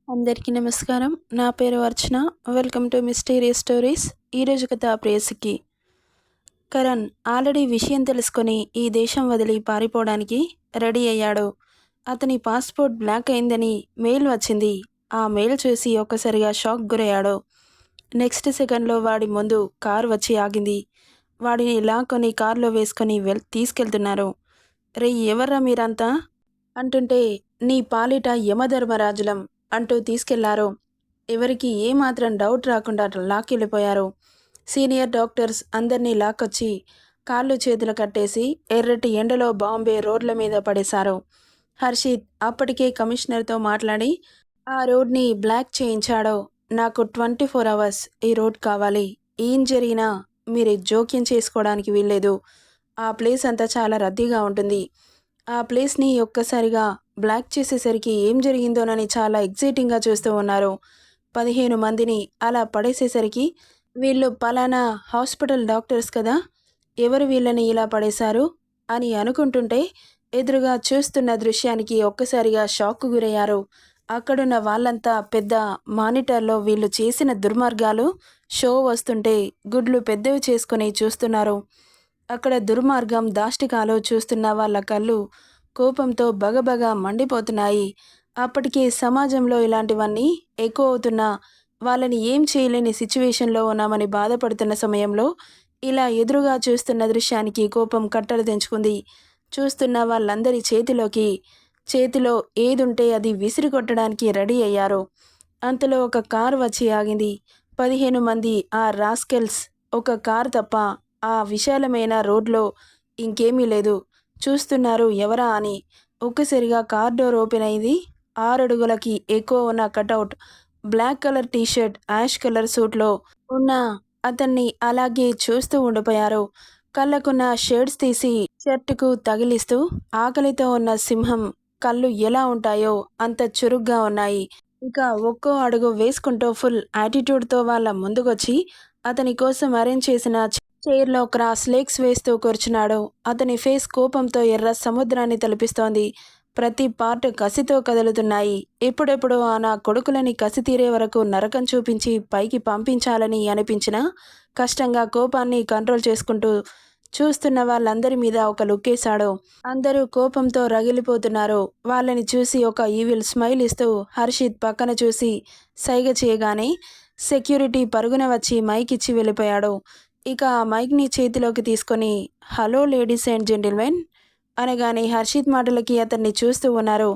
అందరికీ నమస్కారం. నా పేరు Archana. Welcome to mysterious stories. ఈరోజు కథ ప్రేయసికి. కరణ్ ఆల్రెడీ విషయం తెలుసుకొని ఈ దేశం వదిలి పారిపోవడానికి రెడీ అయ్యాడు. అతని పాస్పోర్ట్ బ్లాక్ అయిందని మెయిల్ వచ్చింది. ఆ మెయిల్ చూసి ఒక్కసారిగా షాక్ గురయ్యాడు. నెక్స్ట్ సెకండ్లో వాడి ముందు కారు వచ్చి ఆగింది. వాడిని లాక్కొని కారులో వేసుకొని తీసుకెళ్తున్నారు. రే ఎవర్రా మీరంతా అంటుంటే, నీ పాలిట యమధర్మరాజులం అంటూ తీసుకెళ్లారు. ఎవరికి ఏమాత్రం డౌట్ రాకుండా లాక్కెళ్ళిపోయారు. సీనియర్ డాక్టర్స్ అందరినీ లాక్కొచ్చి కాళ్ళు చేతులు కట్టేసి ఎర్రటి ఎండలో బాంబే రోడ్ల మీద పడేశారు. హర్షిత్ అప్పటికే కమిషనర్తో మాట్లాడి ఆ రోడ్ని బ్లాక్ చేయించాడు. నాకు 24 అవర్స్ ఈ రోడ్ కావాలి. ఏం జరిగినా మీరు జోక్యం చేసుకోవడానికి వీల్లేదు. ఆ ప్లేస్ అంతా చాలా రద్దీగా ఉంటుంది. ఆ ప్లేస్ని ఒక్కసారిగా బ్లాక్ చేసేసరికి ఏం జరిగిందోనని చాలా ఎగ్జైటింగ్గా చూస్తూ ఉన్నారు. 15 మందిని అలా పడేసేసరికి వీళ్ళు పలానా హాస్పిటల్ డాక్టర్స్ కదా, ఎవరు వీళ్ళని ఇలా పడేశారు అని అనుకుంటుంటే ఎదురుగా చూస్తున్న దృశ్యానికి ఒక్కసారిగా షాక్కు గురయ్యారు. అక్కడున్న వాళ్ళంతా పెద్ద మానిటర్లో వీళ్ళు చేసిన దుర్మార్గాలు షో వస్తుంటే గుడ్లు పెద్దవి చేసుకుని చూస్తున్నారు. అక్కడ దుర్మార్గం దాష్టికాలు చూస్తున్న వాళ్ళ కళ్ళు కోపంతో బగబగ మండిపోతున్నాయి. అప్పటికే సమాజంలో ఇలాంటివన్నీ ఎక్కువ అవుతున్నా వాళ్ళని ఏం చేయలేని సిచ్యువేషన్లో ఉన్నామని బాధపడుతున్న సమయంలో ఇలా ఎదురుగా చూస్తున్న దృశ్యానికి కోపం కట్టలు తెంచుకుంది. చూస్తున్న వాళ్ళందరి చేతిలో ఏదుంటే అది విసిరి కొట్టడానికి రెడీ అయ్యారు. అంతలో ఒక కారు వచ్చి ఆగింది. 15 మంది ఆ రాస్కెల్స్ ఒక కారు తప్ప ఆ విశాలమైన రోడ్లో ఇంకేమీ లేదు. చూస్తున్నారు ఎవరా అని. ఒక్కసారిగా కార్ డోర్ ఓపెన్ అయింది. 6 అడుగులకి ఎక్కువ ఉన్న cutout, black colour t-shirt, ash colour సూట్లో ఉన్న అతన్ని అలాగే చూస్తూ ఉండిపోయారు. కళ్ళకున్న షేడ్స్ తీసి షర్టుకు తగిలిస్తూ ఆకలితో ఉన్న సింహం కళ్ళు ఎలా ఉంటాయో అంత చురుగ్గా ఉన్నాయి. ఇక ఒక్కో అడుగు వేసుకుంటూ ఫుల్ యాటిట్యూడ్తో వాళ్ళ ముందుకొచ్చి అతని కోసం అరేంజ్ చేసిన చైర్లో క్రాస్ లెగ్స్ వేస్తూ కూర్చున్నాడు. అతని ఫేస్ కోపంతో ఎర్ర సముద్రాన్ని తలపిస్తోంది. ప్రతి పార్ట్ కసితో కదులుతున్నాయి. ఎప్పుడెప్పుడు నా కొడుకులని కసి తీరే వరకు నరకం చూపించి పైకి పంపించాలని అనిపించినా కష్టంగా కోపాన్ని కంట్రోల్ చేసుకుంటూ చూస్తున్న వాళ్ళందరి మీద ఒక లుక్కేశాడు. అందరూ కోపంతో రగిలిపోతున్నారు. వాళ్ళని చూసి ఒక ఈవిల్ స్మైల్ ఇస్తూ హర్షిత్ పక్కన చూసి సైగ చేయగానే సెక్యూరిటీ పరుగున వచ్చి మైక్ ఇచ్చి వెళ్ళిపోయాడు. ఇక ఆ మైక్ని చేతిలోకి తీసుకొని హలో లేడీస్ అండ్ జెంటిల్మెన్ అనగానే హర్షిత్ మాటలకి అతన్ని చూస్తూ ఉన్నారు.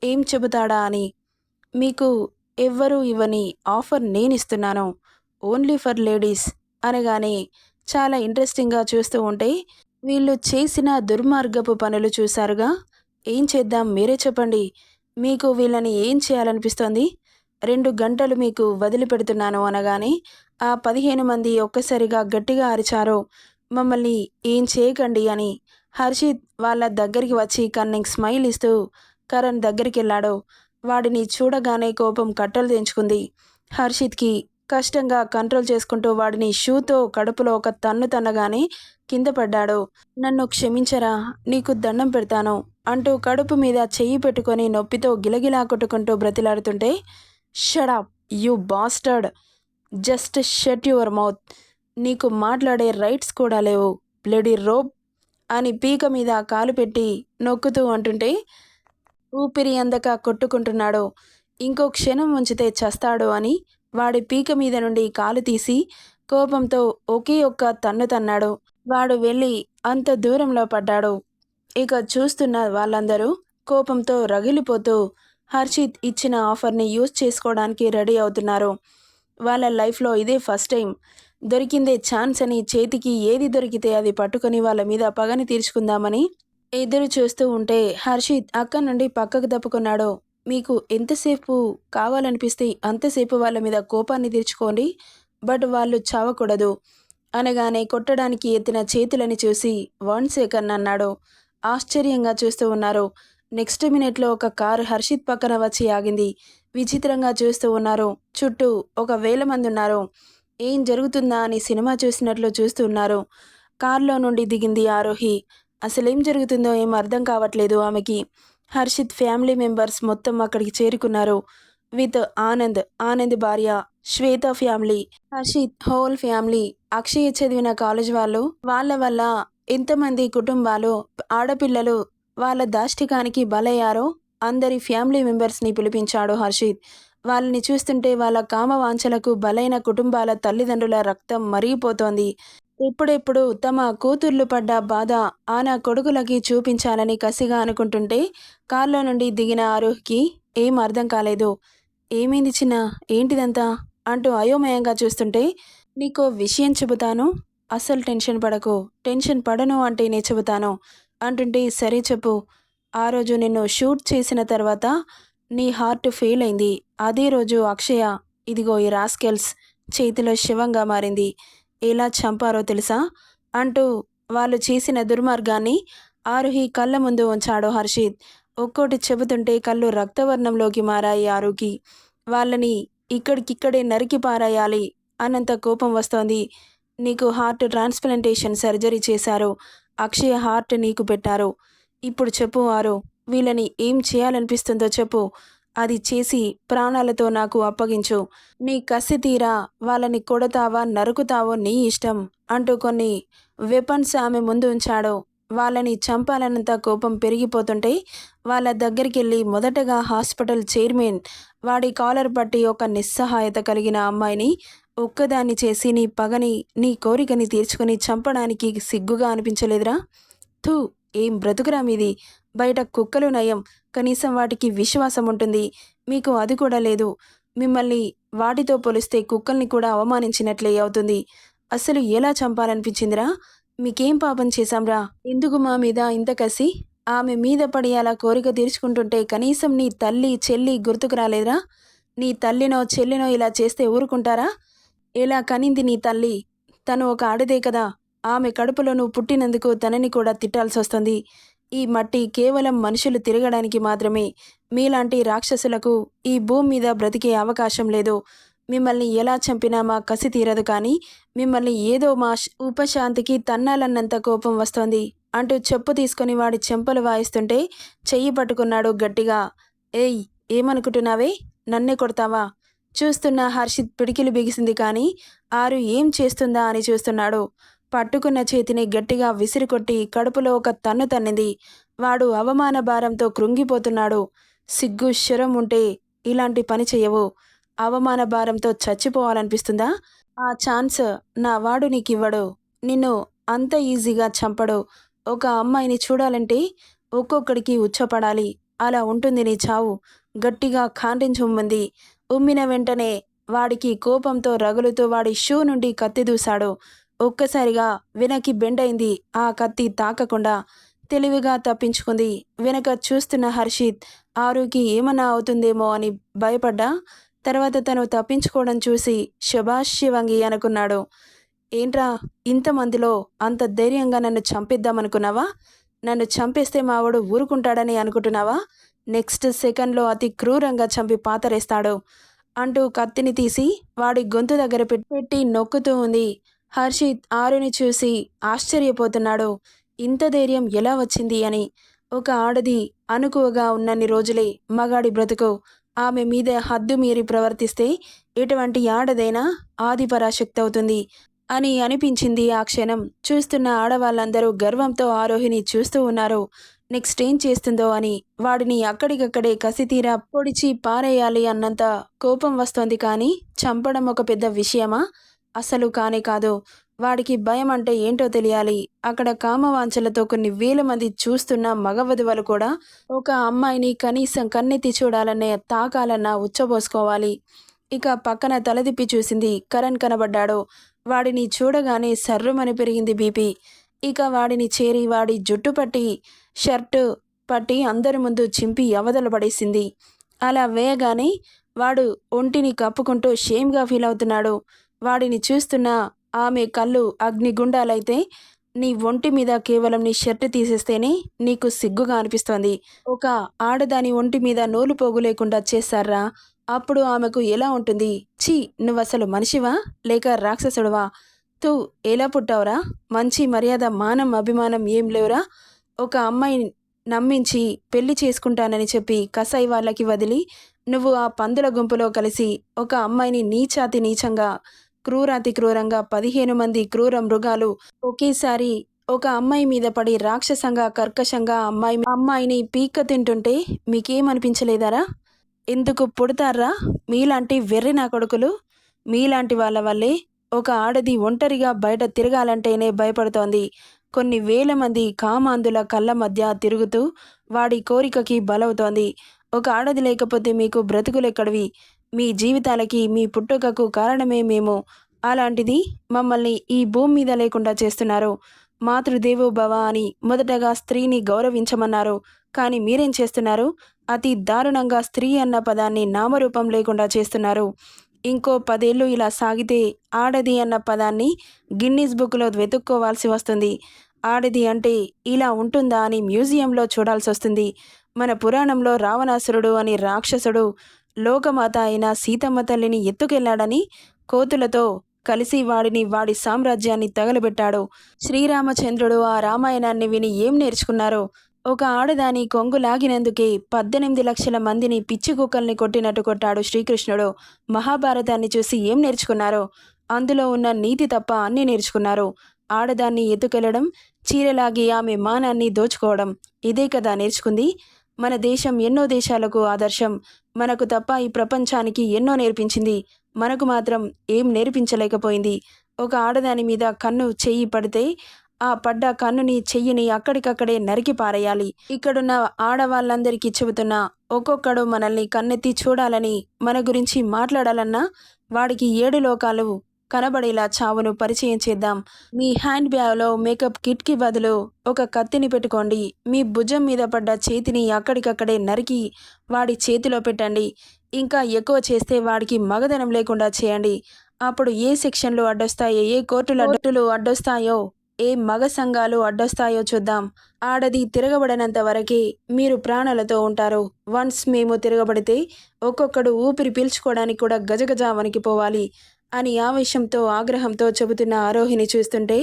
ఏం చెబుతాడా అని. మీకు ఎవ్వరూ ఇవ్వని ఆఫర్ నేనిస్తున్నాను, ఓన్లీ ఫర్ లేడీస్ అనగానే చాలా ఇంట్రెస్టింగ్గా చూస్తూ ఉంటే వీళ్ళు చేసిన దుర్మార్గపు పనులు చూశారుగా. ఏం చేద్దాం మీరే చెప్పండి. మీకు వీళ్ళని ఏం చేయాలనిపిస్తోంది? 2 గంటలు మీకు వదిలిపెడుతున్నాను అనగానే ఆ 15 మంది ఒక్కసారిగా గట్టిగా అరిచారు, మమ్మల్ని ఏం చేయకండి అని. హర్షిత్ వాళ్ళ దగ్గరికి వచ్చి కన్నింగ్ స్మైల్ ఇస్తూ కరణ్ దగ్గరికి వెళ్ళాడు. వాడిని చూడగానే కోపం కట్టలు తెంచుకుంది. హర్షిత్కి కష్టంగా కంట్రోల్ చేసుకుంటూ వాడిని షూతో కడుపులో ఒక తన్ను తన్నగానే కింద పడ్డాడు. నన్ను క్షమించరా, నీకు దండం పెడతాను అంటూ కడుపు మీద చెయ్యి పెట్టుకొని నొప్పితో గిలగిలా కొట్టుకుంటూ బ్రతిలాడుతుంటే, shut up you bastard, just shut your mouth, నీకు మాట్లాడే రైట్స్ కూడా లేవు, బ్లడీ రోబ్ అని పీక మీద కాలు పెట్టి నొక్కుతూ అంటుంటే ఊపిరి అందక కొట్టుకుంటున్నాడు. ఇంకో క్షణం ఉంచితే చస్తాడు అని వాడి పీక మీద నుండి కాలు తీసి కోపంతో ఒకే ఒక్క తన్ను తన్నాడు. వాడు వెళ్ళి అంత దూరంలో పడ్డాడు. ఇక చూస్తున్న వాళ్ళందరూ కోపంతో రగిలిపోతూ హర్షిత్ ఇచ్చిన ఆఫర్ని యూజ్ చేసుకోవడానికి రెడీ అవుతున్నారు. వాళ్ళ లైఫ్లో ఇదే ఫస్ట్ టైం. దొరికిందే ఛాన్స్ అని చేతికి ఏది దొరికితే అది పట్టుకొని వాళ్ళ మీద పగని తీర్చుకుందామని ఎదురు చూస్తూ ఉంటే హర్షిత్ అక్కడి నుండి పక్కకు తప్పుకున్నాడు. మీకు ఎంతసేపు కావాలనిపిస్తే అంతసేపు వాళ్ళ మీద కోపాన్ని తీర్చుకోండి, బట్ వాళ్ళు చావకూడదు అనగానే కొట్టడానికి ఎత్తిన చేతులని చూసి 1 సెకండ్ అన్నాడు. ఆశ్చర్యంగా చూస్తూ ఉన్నారు. నెక్స్ట్ మినిట్లో ఒక కారు హర్షిత్ పక్కన వచ్చి ఆగింది. విచిత్రంగా చూస్తూ ఉన్నారు. చుట్టూ 1,000 మంది ఉన్నారు. ఏం జరుగుతుందా అని సినిమా చూసినట్లు చూస్తూ ఉన్నారు. కారులో నుండి దిగింది ఆరోహి. అసలేం జరుగుతుందో ఏం అర్థం కావట్లేదు ఆమెకి. హర్షిత్ ఫ్యామిలీ మెంబర్స్ మొత్తం అక్కడికి చేరుకున్నారు. విత్ ఆనంద్ భార్య Shweta family, Harshit whole family, Akshay చదివిన కాలేజ్ వాళ్ళు, వాళ్ళ వల్ల ఎంతమంది కుటుంబాలు ఆడపిల్లలు వాళ్ళ దాష్టికానికి బలయ్యారో అందరి ఫ్యామిలీ మెంబర్స్ని పిలిపించాడు హర్షిత్. వాళ్ళని చూస్తుంటే వాళ్ళ కామవాంఛలకు బలైన కుటుంబాల తల్లిదండ్రుల రక్తం మరిగిపోతోంది. ఎప్పుడెప్పుడు తమ కూతుర్లు పడ్డ బాధ ఆ నా కొడుకులకి చూపించాలని కసిగా అనుకుంటుంటే కారులో నుండి దిగిన ఆరోహికి ఏం అర్థం కాలేదు. ఏమైంది చిన్న, ఏంటిదంతా అంటూ అయోమయంగా చూస్తుంటే, నీకో విషయం చెబుతాను, అస్సలు టెన్షన్ పడకు, టెన్షన్ పడను అంటే నేను చెబుతాను అంటుంటే, సరే చెప్పు. ఆ రోజు నిన్ను షూట్ చేసిన తర్వాత నీ హార్ట్ ఫెయిల్ అయింది. అదే రోజు అక్షయ ఇదిగో ఈ రాస్కెల్స్ చేతిలో శవంగా మారింది. ఎలా చంపారో తెలుసా అంటూ వాళ్ళు చేసిన దుర్మార్గాన్ని ఆరుహి కళ్ళ ముందు ఉంచాడు హర్షిత్. ఒక్కోటి చెబుతుంటే కళ్ళు రక్తవర్ణంలోకి మారాయి ఆరుకి. వాళ్ళని ఇక్కడికిక్కడే నరికి పారేయాలి అన్నంత కోపం వస్తోంది. నీకు హార్ట్ ట్రాన్స్ప్లాంటేషన్ సర్జరీ చేశారు. అక్షయ హార్ట్ నీకు పెట్టారు. ఇప్పుడు చెప్పు ఆరు, వీళ్ళని ఏం చేయాలనిపిస్తుందో చెప్పు. అది చేసి ప్రాణాలతో నాకు అప్పగించు. నీ కసి తీరా వాళ్ళని కొడతావా నరుకుతావో నీ ఇష్టం అంటూ కొన్ని వెపన్స్ ఆమె ముందు ఉంచాడు. వాళ్ళని చంపాలన్నంత కోపం పెరిగిపోతుంటే వాళ్ళ దగ్గరికెళ్ళి మొదటగా హాస్పిటల్ చైర్మన్ వాడి కాలర్ పట్టి ఒక నిస్సహాయత కలిగిన అమ్మాయిని ఒక్కదాన్ని చేసి నీ పగని నీ కోరికని తీర్చుకుని చంపడానికి సిగ్గుగా అనిపించలేదురా? థూ, ఏం బ్రతుకురా మీది. బయట కుక్కలు నయం, కనీసం వాటికి విశ్వాసం ఉంటుంది. మీకు అది కూడా లేదు. మిమ్మల్ని వాటితో పోలిస్తే కుక్కల్ని కూడా అవమానించినట్లే అవుతుంది. అసలు ఎలా చంపాలనిపించిందిరా? మీకేం పాపం చేశాంరా? ఎందుకు మా మీద ఇంత కసి? ఆమె మీద పడి అలా కోరిక తీర్చుకుంటుంటే కనీసం నీ తల్లి చెల్లి గుర్తుకు రాలేదురా? నీ తల్లినో చెల్లినో ఇలా చేస్తే ఊరుకుంటారా? ఎలా కనింది నీ తల్లి? తను ఒక ఆడదే కదా. ఆమె కడుపులో నువ్వు పుట్టినందుకు తనని కూడా తిట్టాల్సి వస్తుంది. ఈ మట్టి కేవలం మనుషులు తిరగడానికి మాత్రమే. మీలాంటి రాక్షసులకు ఈ భూమి మీద బ్రతికే అవకాశం లేదు. మిమ్మల్ని ఎలా చంపినా మా కసి తీరదు, కానీ మిమ్మల్ని ఏదో మా ఉపశాంతికి తన్నాలన్నంత కోపం వస్తోంది అంటూ చెప్పు తీసుకుని వాడి చెంపలు వాయిస్తుంటే చెయ్యి పట్టుకున్నాడు గట్టిగా. ఏయ్, ఏమనుకుంటున్నావే? నన్నే కొడతావా? చూస్తున్న హర్షిత్ పిడికిలు బిగిసింది, కానీ ఆరు ఏం చేస్తుందా అని చూస్తున్నాడు. పట్టుకున్న చేతిని గట్టిగా విసిరికొట్టి కడుపులో ఒక తన్ను తన్నింది. వాడు అవమాన భారంతో కృంగిపోతున్నాడు. సిగ్గు శరం ఉంటే ఇలాంటి పని చెయ్యవు. అవమాన భారంతో చచ్చిపోవాలనిపిస్తుందా? ఆ ఛాన్స్ నా వాడు నీకివ్వడు. నిన్ను అంత ఈజీగా చంపడు. ఒక అమ్మాయిని చూడాలంటే ఒక్కొక్కడికి ఉచ్చపడాలి. అలా ఉంటుంది నీ చావు. గట్టిగా ఖాండించి ఉమ్మింది. ఉమ్మిన వెంటనే వాడికి కోపంతో రగులుతూ వాడి షూ నుండి కత్తి దూశాడు. ఒక్కసారిగా వెనక్కి బెండైంది. ఆ కత్తి తాకకుండా తెలివిగా తప్పించుకుంది. వెనక చూస్తున్న హర్షిత్ ఆరుకి ఏమన్నా అవుతుందేమో అని భయపడ్డా. తర్వాత తను తప్పించుకోవడం చూసి శభాష్ శివంగి అనుకున్నాడు. ఏంట్రా, ఇంతమందిలో అంత ధైర్యంగా నన్ను చంపేద్దామనుకున్నావా? నన్ను చంపేస్తే మావాడు ఊరుకుంటాడని అనుకుంటున్నావా? నెక్స్ట్ సెకండ్లో అతి క్రూరంగా చంపి పాతరేస్తాడు అంటూ కత్తిని తీసి వాడి గొంతు దగ్గర పెట్టి నొక్కుతూ ఉంది. హర్షిత్ ఆరుని చూసి ఆశ్చర్యపోతున్నాడు. ఇంత ధైర్యం ఎలా వచ్చింది అని. ఒక ఆడది అనుకువగా ఉన్నన్ని రోజులే మగాడి బ్రతుకు. ఆమె మీద హద్దు మీరి ప్రవర్తిస్తే ఎటువంటి ఆడదైనా ఆదిపరాశక్తి అవుతుంది అని అనిపించింది ఆ క్షణం. చూస్తున్న ఆడవాళ్ళందరూ గర్వంతో ఆరోహిని చూస్తూ ఉన్నారు. నెక్స్ట్ ఏం చేస్తుందో అని. వాడిని అక్కడికక్కడే కసితీరా పొడిచి పారేయాలి అన్నంత కోపం వస్తోంది, కానీ చంపడం ఒక పెద్ద విషయమా? అసలు కానే కాదు. వాడికి భయం అంటే ఏంటో తెలియాలి. అక్కడ కామవాంఛలతో కొన్ని వేల మంది చూస్తున్న మగవధువులు కూడా ఒక అమ్మాయిని కనీసం కన్నెత్తి చూడాలనే తాకాలన్నా ఉచ్చబోసుకోవాలి. ఇక పక్కన తలదిప్పి చూసింది. కరణ్ కనబడ్డాడు. వాడిని చూడగానే సర్రుమని పెరిగింది బీపీ. ఇక వాడిని చేరి వాడి జుట్టు పట్టి షర్టు పట్టి అందరి ముందు చింపి అవతల పడేసింది. అలా వేయగానే వాడు ఒంటిని కప్పుకుంటూ షేమ్గా ఫీల్ అవుతున్నాడు. వాడిని చూస్తున్న ఆమె కళ్ళు అగ్నిగుండాలైతే, నీ ఒంటి మీద కేవలం నీ షర్టు తీసేస్తేనే నీకు సిగ్గుగా అనిపిస్తోంది. ఒక ఆడదాని ఒంటి మీద నూలు పోగు లేకుండా చేశారా? అప్పుడు ఆమెకు ఎలా ఉంటుంది? ఛీ, నువ్వసలు మనిషివా లేక రాక్షసుడువా? తూ, ఎలా పుట్టావురా? మంచి మర్యాద మానం అభిమానం ఏం లేవురా? ఒక అమ్మాయిని నమ్మించి పెళ్లి చేసుకుంటానని చెప్పి కసాయి వాళ్ళకి వదిలి నువ్వు ఆ పందుల గుంపులో కలిసి ఒక అమ్మాయిని నీచాతి నీచంగా, క్రూరాతి క్రూరంగా 15 మంది క్రూర మృగాలు ఒకేసారి ఒక అమ్మాయి మీద పడి రాక్షసంగా, కర్కశంగా అమ్మాయిని పీక్క తింటుంటే మీకేమనిపించలేదరా? ఎందుకు పుడతార్రా మీలాంటి వెర్రి నా కొడుకులు? మీలాంటి వాళ్ళ వల్లే ఒక ఆడది ఒంటరిగా బయట తిరగాలంటేనే భయపడుతోంది. కొన్ని వేల మంది కామాంధుల కళ్ళ మధ్య తిరుగుతూ వాడి కోరికకి బలవుతోంది. ఒక ఆడది లేకపోతే మీకు బ్రతుకులెక్కడివి? మీ జీవితాలకి, మీ పుట్టుకకు కారణమే మేము. అలాంటిది మమ్మల్ని ఈ భూమి మీద లేకుండా చేస్తున్నారు. మాతృదేవో భవ అని మొదటగా స్త్రీని గౌరవించమన్నారు. కానీ మీరేం చేస్తున్నారు? అతి దారుణంగా స్త్రీ అన్న పదాన్ని నామరూపం లేకుండా చేస్తున్నారు. ఇంకో 10 ఏళ్ళు ఇలా సాగితే ఆడది అన్న పదాన్ని గిన్నీస్ బుక్లో వెతుక్కోవాల్సి వస్తుంది. ఆడది అంటే ఇలా ఉంటుందా అని మ్యూజియంలో చూడాల్సొస్తుంది. మన పురాణంలో రావణాసురుడు అని రాక్షసుడు లోకమాత అయిన సీతమ్మ తల్లిని ఎత్తుకెళ్లాడని కోతులతో కలిసి వాడి సామ్రాజ్యాన్ని తగలబెట్టాడు. శ్రీరామచంద్రుడు ఆ రామాయణాన్ని విని ఏం నేర్చుకున్నారు? ఒక ఆడదాని కొంగు లాగినందుకే 18 లక్షల మందిని పిచ్చి కుక్కల్ని కొట్టినట్టు కొట్టాడు శ్రీకృష్ణుడు. మహాభారతాన్ని చూసి ఏం నేర్చుకున్నారు? అందులో ఉన్న నీతి తప్ప అన్నీ నేర్చుకున్నారు. ఆడదాన్ని ఎత్తుకెళ్లడం, చీరలాగి ఆమె మానాన్ని దోచుకోవడం, ఇదే కదా నేర్చుకుంది. మన దేశం ఎన్నో దేశాలకు ఆదర్శం. మనకు తప్ప ఈ ప్రపంచానికి ఎన్నో నేర్పించింది. మనకు మాత్రం ఏం నేర్పించలేకపోయింది. ఒక ఆడదాని మీద కన్ను చెయ్యి పడితే ఆ పడ్డ కన్నుని, చెయ్యిని అక్కడికక్కడే నరికి పారేయాలి. ఇక్కడున్న ఆడవాళ్ళందరికీ చెబుతున్నా, ఒక్కొక్కడు మనల్ని కన్నెత్తి చూడాలని, మన గురించి మాట్లాడాలన్నా వాడికి 7 లోకాలు కనబడేలా చావును పరిచయం చేద్దాం. మీ హ్యాండ్ బ్యాగ్లో మేకప్ కిట్కి బదులు ఒక కత్తిని పెట్టుకోండి. మీ భుజం మీద పడ్డ చేతిని అక్కడికక్కడే నరికి వాడి చేతిలో పెట్టండి. ఇంకా ఎక్కువ చేస్తే వాడికి మగదనం లేకుండా చేయండి. అప్పుడు ఏ సెక్షన్లు అడ్డొస్తాయో, ఏ కోర్టులు అడ్డొస్తాయో, ఏ మగ సంఘాలు అడ్డొస్తాయో చూద్దాం. ఆడది తిరగబడనంత వరకే మీరు ప్రాణాలతో ఉంటారు. వన్స్ మేము తిరగబడితే ఒక్కొక్కడు ఊపిరి పీల్చుకోవడానికి కూడా గజగజ వణికిపోవాలి అని ఆవేశంతో, ఆగ్రహంతో చెబుతున్న ఆరోహిని చూస్తుంటే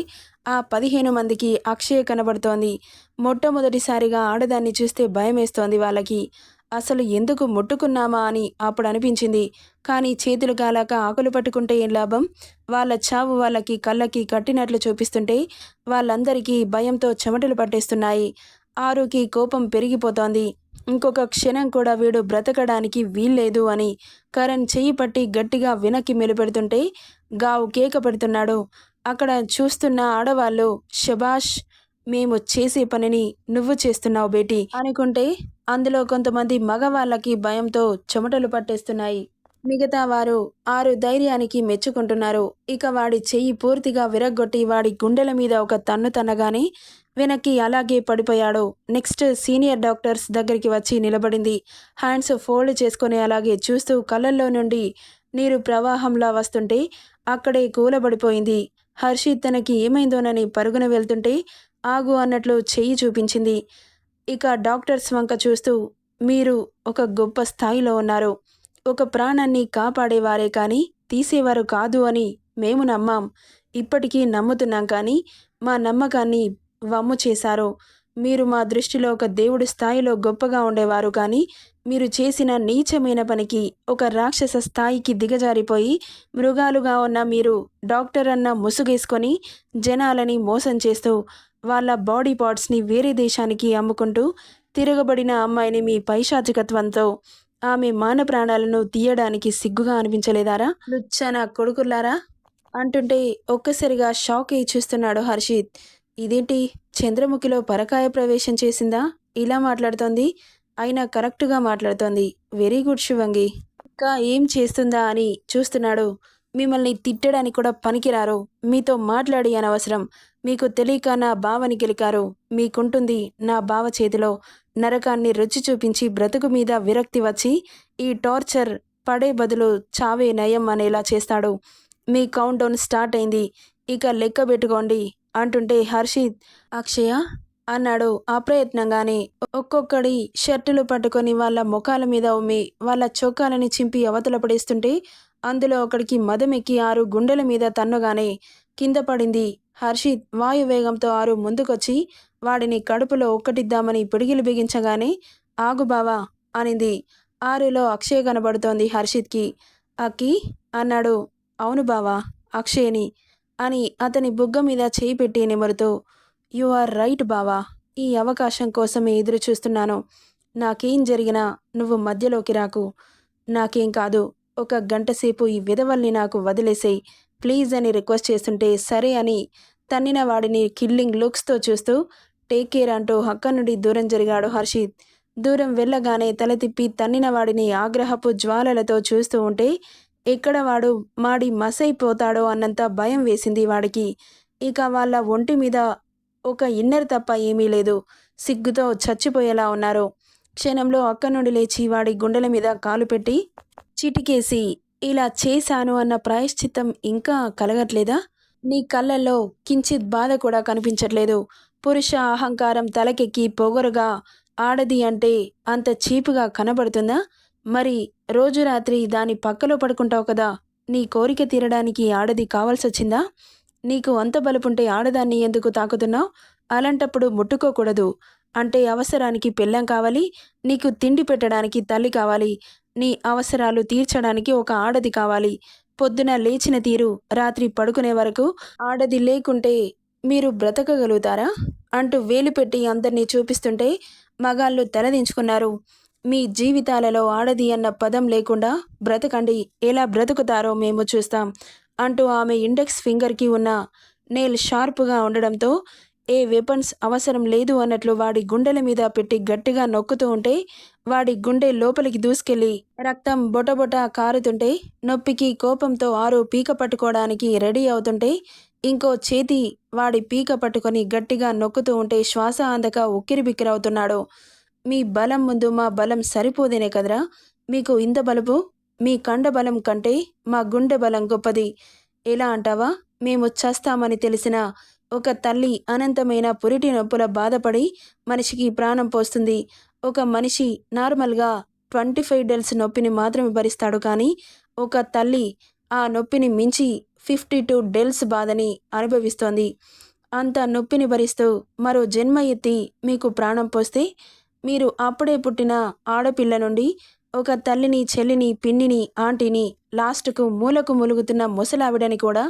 ఆ 15 మందికి అక్షయ కనబడుతోంది. మొట్టమొదటిసారిగా ఆడదాన్ని చూస్తే భయమేస్తోంది వాళ్ళకి. అసలు ఎందుకు ముట్టుకున్నామా అని అప్పుడు అనిపించింది. కానీ చేతులు కాలాక ఆకులు పట్టుకుంటే ఏం లాభం? వాళ్ళ చావు వాళ్ళకి కళ్ళకి కట్టినట్లు చూపిస్తుంటే వాళ్ళందరికీ భయంతో చెమటలు పట్టేస్తున్నాయి. ఆరుకి కోపం పెరిగిపోతోంది. ఇంకొక క్షణం కూడా వీడు బ్రతకడానికి వీల్లేదు అని కరణ్ చెయ్యి పట్టి గట్టిగా వెనక్కి మెలిపెడుతుంటే గావు కేక పెడుతున్నాడు. అక్కడ చూస్తున్న ఆడవాళ్ళు, శబాష్, మేము చేసే పనిని నువ్వు చేస్తున్నావు బేటీ అనుకుంటే అందులో కొంతమంది మగవాళ్ళకి భయంతో చెమటలు పట్టేస్తున్నాయి. మిగతా వారు ఆరు ధైర్యానికి మెచ్చుకుంటున్నారు. ఇక వాడి చెయ్యి పూర్తిగా విరగ్గొట్టి వాడి గుండెల మీద ఒక తన్ను తన్నగానే వెనక్కి అలాగే పడిపోయాడు. నెక్స్ట్ సీనియర్ డాక్టర్స్ దగ్గరికి వచ్చి నిలబడింది. హ్యాండ్స్ ఫోల్డ్ చేసుకొని అలాగే చూస్తూ కళ్ళల్లో నుండి నీరు ప్రవాహంలా వస్తుంటే అక్కడే కూలబడిపోయింది. హర్షిత్ తనకి ఏమైందోనని పరుగున వెళ్తుంటే ఆగు అన్నట్లు చెయ్యి చూపించింది. ఇక డాక్టర్స్ వంక చూస్తూ, మీరు ఒక గొప్ప స్థాయిలో ఉన్నారు. ఒక ప్రాణాన్ని కాపాడేవారే కానీ తీసేవారు కాదు అని మేము నమ్మాం. ఇప్పటికీ నమ్ముతున్నాం. కానీ మా నమ్మకాన్ని వమ్ము చేశారు. మీరు మా దృష్టిలో ఒక దేవుడి స్థాయిలో గొప్పగా ఉండేవారు. కానీ మీరు చేసిన నీచమైన పనికి, ఒక రాక్షస స్థాయికి దిగజారిపోయి మృగాలుగా ఉన్న మీరు డాక్టర్ అన్న ముసుగేసుకొని జనాలని మోసం చేస్తూ వాళ్ళ బాడీ పార్ట్స్ని వేరే దేశానికి అమ్ముకుంటూ తిరగబడిన అమ్మాయిని మీ పైశాచికత్వంతో ఆమె మాన ప్రాణాలను తీయడానికి సిగ్గుగా అనిపించలేదారా? లుచ్చన కొడుకులారా అంటుంటే ఒక్కసారిగా షాక్ అయి చూస్తున్నాడు హర్షిత్. ఇదేంటి, చంద్రముఖిలో పరకాయ ప్రవేశం చేసిందా? ఇలా మాట్లాడుతోంది. అయినా కరెక్ట్గా మాట్లాడుతోంది. Very good Shivangi. ఇంకా ఏం చేస్తుందా అని చూస్తున్నాడు. మిమ్మల్ని తిట్టడానికి కూడా పనికిరారు. మీతో మాట్లాడి అనవసరం. మీకు తెలియక నా బావని గెలికారు. మీకుంటుంది నా బావ చేతిలో నరకాన్ని రుచి చూపించి బ్రతుకు మీద విరక్తి వచ్చి ఈ టార్చర్ పడే బదులు చావే నయం అనేలా చేస్తాడు. మీ కౌంట్ డౌన్ స్టార్ట్ అయింది. ఇక లెక్క పెట్టుకోండి అంటుంటే హర్షిత్, అక్షయ అన్నాడు అప్రయత్నంగానే. ఒక్కొక్కడి షర్టులు పట్టుకొని వాళ్ళ ముఖాల మీద ఉమ్మి వాళ్ళ చొక్కాలని చింపి అవతల పడేస్తుంటే అందులో ఒకడికి మదమెక్కి ఆరు గుండెల మీద తన్నుగానే కింద పడింది. హర్షిత్ వాయువేగంతో ఆరు ముందుకొచ్చి వాడిని కడుపులో ఒక్కటిద్దామని పిడిగిలు బిగించగానే ఆగు బావా అనింది. ఆరులో అక్షయ్ కనబడుతోంది హర్షిత్కి. అక్కి అన్నాడు. అవును బావా అక్షయ్ని అని అతని బుగ్గ మీద చేయి పెట్టి నిమురుతూ, యు ఆర్ రైట్ బావా, ఈ అవకాశం కోసమే ఎదురు చూస్తున్నాను. నాకేం జరిగినా నువ్వు మధ్యలోకి రాకు. నాకేం కాదు, ఒక గంట సేపు ఈ విధవల్ని నాకు వదిలేసేయ్ ప్లీజ్ అని రిక్వెస్ట్ చేస్తుంటే సరే అని తన్నిన వాడిని కిల్లింగ్ లుక్స్తో చూస్తూ టేక్ కేర్ అంటూ అక్కడి నుండి దూరం జరిగాడు హర్షిత్. దూరం వెళ్ళగానే తల తిప్పి తన్నిన వాడిని ఆగ్రహపు జ్వాలలతో చూస్తూ ఉంటే ఎక్కడ వాడు మాడి మసైపోతాడో అన్నంత భయం వేసింది వాడికి. ఇక వాళ్ళ ఒంటి మీద ఒక ఇన్నర్ తప్ప ఏమీ లేదు. సిగ్గుతో చచ్చిపోయేలా ఉన్నారు. క్షణంలో అక్కడి నుండి లేచి వాడి గుండెల మీద కాలు పెట్టి చిటికేసి, ఇలా చేశాను అన్న ప్రాయశ్చిత్తం ఇంకా కలగట్లేదా? నీ కళ్ళల్లో కించిత్ బాధ కూడా కనిపించట్లేదు. పురుష అహంకారం తలకెక్కి పొగరుగా ఆడది అంటే అంత చీపుగా కనబడుతుందా? మరి రోజు రాత్రి దాని పక్కలో పడుకుంటావు కదా, నీ కోరిక తీరడానికి ఆడది కావాల్సొచ్చిందా? నీకు అంత బలుపుంటే ఆడదాన్ని ఎందుకు తాకుతున్నావు? అలాంటప్పుడు ముట్టుకోకూడదు అంటే అవసరానికి పెళ్ళాం కావాలి, నీకు తిండి పెట్టడానికి తల్లి కావాలి, నీ అవసరాలు తీర్చడానికి ఒక ఆడది కావాలి. పొద్దున లేచిన తీరు రాత్రి పడుకునే వరకు ఆడది లేకుంటే మీరు బ్రతకగలుగుతారా అంటూ వేలు పెట్టి అందరినీ చూపిస్తుంటే మగాళ్ళు తలదించుకున్నారు. మీ జీవితాలలో ఆడది అన్న పదం లేకుండా బ్రతకండి, ఎలా బ్రతుకుతారో మేము చూస్తాం అంటూ ఆమె ఇండెక్స్ ఫింగర్కి ఉన్న నెయిల్ షార్ప్గా ఉండడంతో ఏ వెపన్స్ అవసరం లేదు అన్నట్లు వాడి గుండెల మీద పెట్టి గట్టిగా నొక్కుతూ ఉంటే వాడి గుండె లోపలికి దూసుకెళ్ళి రక్తం బొటబొట కారుతుంటే నొప్పికి కోపంతో ఆరు పీక పట్టుకోవడానికి రెడీ అవుతుంటే ఇంకో చేతి వాడి పీక పట్టుకొని గట్టిగా నొక్కుతూ ఉంటే శ్వాస అందక ఉక్కిరిబిక్కిరవుతున్నాడు. మీ బలం ముందు మా బలం సరిపోదేనే కదరా, మీకు ఇంత బలుపు? మీ కండ బలం కంటే మా గుండె బలం గొప్పది. ఎలా అంటావా? మేము చస్తామని తెలిసిన ఒక తల్లి అనంతమైన పురిటి నొప్పుల బాధపడి మనిషికి ప్రాణం పోస్తుంది. ఒక మనిషి నార్మల్గా 25 డేస్ నొప్పిని మాత్రమే భరిస్తాడు, కానీ ఒక తల్లి ఆ నొప్పిని మించి 52 డేస్ బాధని అనుభవిస్తోంది. అంత నొప్పిని భరిస్తూ మరో జన్మ ఎత్తి మీకు ప్రాణం పోస్తే మీరు అప్పుడే పుట్టిన ఆడపిల్ల నుండి ఒక తల్లిని, చెల్లిని, పిన్నిని, ఆంటీని, లాస్ట్కు మూలకు ములుగుతున్న ముసలావిడని కూడా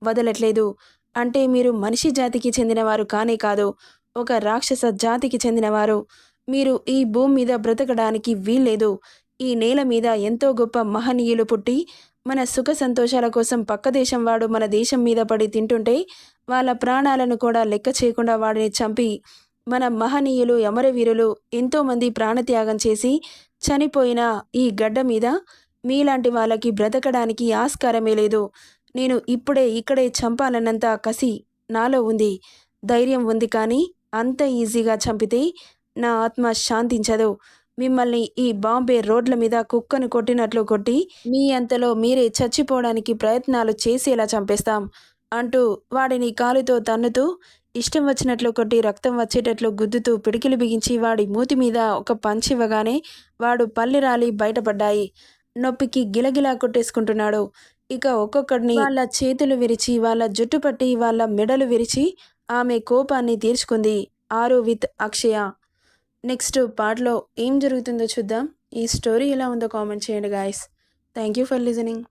వదలట్లేదు. అంటే మీరు మనిషి జాతికి చెందినవారు కానే కాదు, ఒక రాక్షస జాతికి చెందినవారు. మీరు ఈ భూమి మీద బ్రతకడానికి వీల్లేదు. ఈ నేల మీద ఎంతో గొప్ప మహనీయులు పుట్టి మన సుఖ సంతోషాల కోసం పక్క దేశం వాడు మన దేశం మీద పడి తింటుంటే వాళ్ళ ప్రాణాలను కూడా లెక్క చేయకుండా వాడిని చంపి మన మహనీయులు అమరవీరులు ఎంతోమంది ప్రాణత్యాగం చేసి చనిపోయిన ఈ గడ్డ మీద మీలాంటి వాళ్ళకి బ్రతకడానికి ఆస్కారమే లేదు. నేను ఇక్కడే చంపాలన్నంత కసి నాలో ఉంది, ధైర్యం ఉంది, కానీ అంత ఈజీగా చంపితే నా ఆత్మ శాంతించదు. మిమ్మల్ని ఈ బాంబే రోడ్ల మీద కుక్కను కొట్టినట్లు కొట్టి మీ అంతలో మీరే చచ్చిపోవడానికి ప్రయత్నాలు చేసేలా చంపేస్తాం అంటూ వాడిని కాలుతో తన్నుతూ ఇష్టం వచ్చినట్లు కొట్టి రక్తం వచ్చేటట్లు గుద్దుతూ పిడికిలు బిగించి వాడి మూతి మీద ఒక పంచి ఇవ్వగానే వాడు పల్లిరాలి బయటపడ్డాయి. నొప్పికి గిలగిలా కొట్టేసుకుంటున్నాడు. ఇక ఒక్కొక్కడిని వాళ్ళ చేతులు విరిచి, వాళ్ళ జుట్టు పట్టి, వాళ్ళ మెడలు విరిచి ఆమె కోపాన్ని తీర్చుకుంది ఆరు విత్ అక్షయ. నెక్స్ట్ పార్ట్లో ఏం జరుగుతుందో చూద్దాం. ఈ స్టోరీ ఎలా ఉందో కామెంట్ చేయండి guys. Thank you for listening.